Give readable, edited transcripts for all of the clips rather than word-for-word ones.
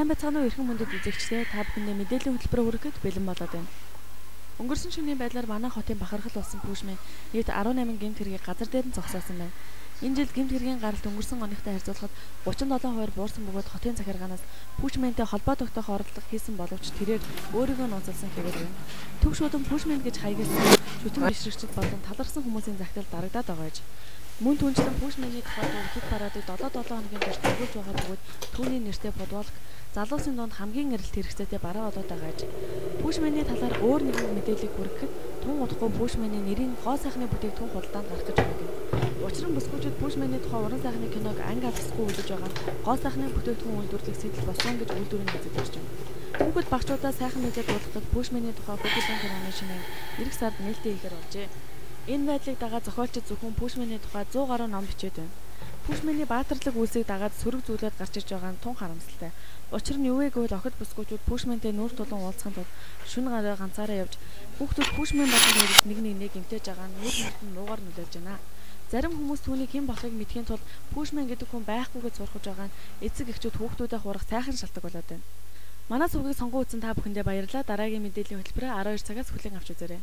Сайн байцгаана уу эрхэм мөндөд үзэгчдээ та бүхэндээ мэдээллийн хөтөлбөр хүрэхэд бэлэн болоод байна. Өнгөрсөн шөнийн байдлаар манай хотын бахархал болсон пүүшмэн нийт 18 гэмт хэргийг газар дээр нь зогсоосон байна. Энэ жил гэмт хэргийн гаралт өнгөрсөн оныхтой харьцуулахад 37% буурсан бөгөөд хотын захиргаанаас пүүшмэнтэй холбоо тогтоох оролдлого хийсэн боловч тэрээр өөрийгөө нууцлсан хэвээр байна. Төв шуудан пүүшмэн гэж хаягдсан шүтэн бишрэгчд болон талархсан хүмүүсийн захидал дарагдаад байгаа гэж. Мөн түнчлэн пүүшмэний тухай хэд парадыг 7 хоногийн турш төгөөлж байгаа бөгөөд түүний нэртэй футболк залуусын дунд хамгийн эрэлт хэрэгцээтэй бараа болоод байгаа гэж. Пүүшмэний талаар өөр нэгэн мэдээллийг хүргэхэд тун удахгүй пүүшмэний нэрийн гоо сайхны бүтээгдэхүүн худалдаанд гарах гэж байна. Учир нь бүсгүүчид пүүшмэний тухай уран сайхны киног анги алсгүй үзэж байгаа нь гоо сайхны бүтээгдэхүүн үйлдвэрлэх сэтэл болсон гэж үйлдвэрийн хэзэлж байна. Түүнхэд багчуудаа сайхан мэдээ дуулахад пүүшмэний тухай хөдөлгөөн киноны шинээр эх сард нээлттэй хийхээр болжээ. Энэ байдлыг дагаад зохиолчид зөвхөн пүүшмэний тухай 100 гаруй ном бичээд байна. Пүүшмэний баатарлаг үйлсийг дагаад сөрөг зүйлээд гарч иж байгаа нь тун харамсалтай. Учир нь юу вэ гэвэл охид бүсгүүчүүд пүүшмэнтэй нүүр тулан уулзахын тулд шөнө гараа ганцаараа явж хүүхдүүд пүүшмэн болон хэрэгт нэг гэмтэж байгаа нь нүүр нүрт нь нуугаар нөлөөлж байна. Зарим хүмүүс түүнийг хэн болохыг мэдхийн тулд пүүшмэн гэдэг хүн байхгүй гэж сурахж байгаа нь эцэг эхчүүд хүүхдүүдэд хурах сайхан шалтгаан болоод байна. Манай сувгийг сонгон үзсэн та бүхэндээ баярлалаа. Дараагийн мэдээллийн хөтөлбөрөөр 12 цагаас хүлээн авч үзээрэй.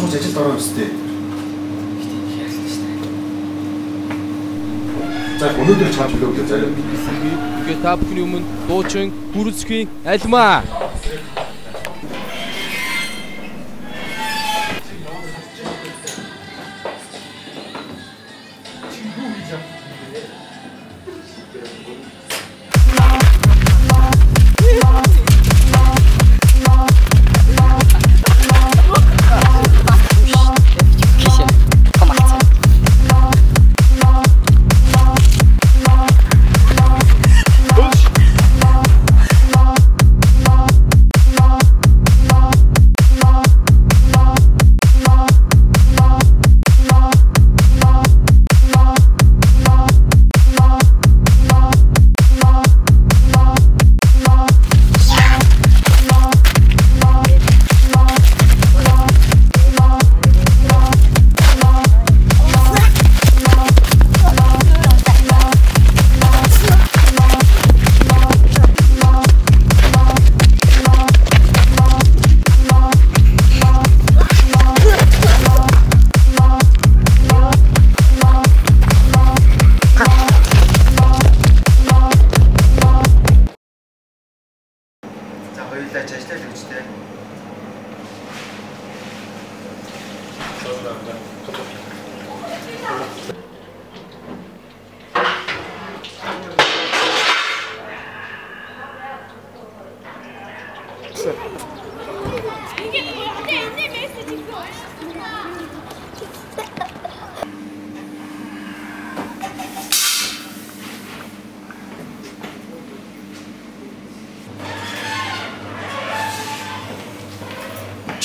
Хөөж ажил дороо өстэй. За өнөөдөр чамд төлөв зарим. Тэгээд та бүхний өмнө дуучин бүрэлдэхүүн альмаа.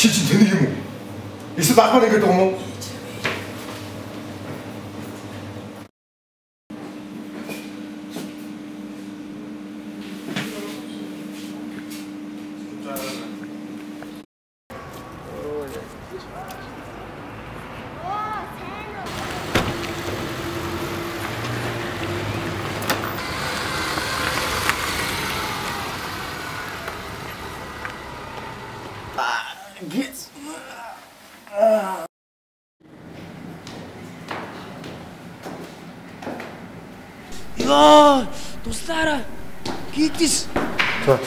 Чи тэнийг юм уу? Эсвэл ахмад ингэж байгаа юм уу? Ёо, туслаарай. Гидис. За.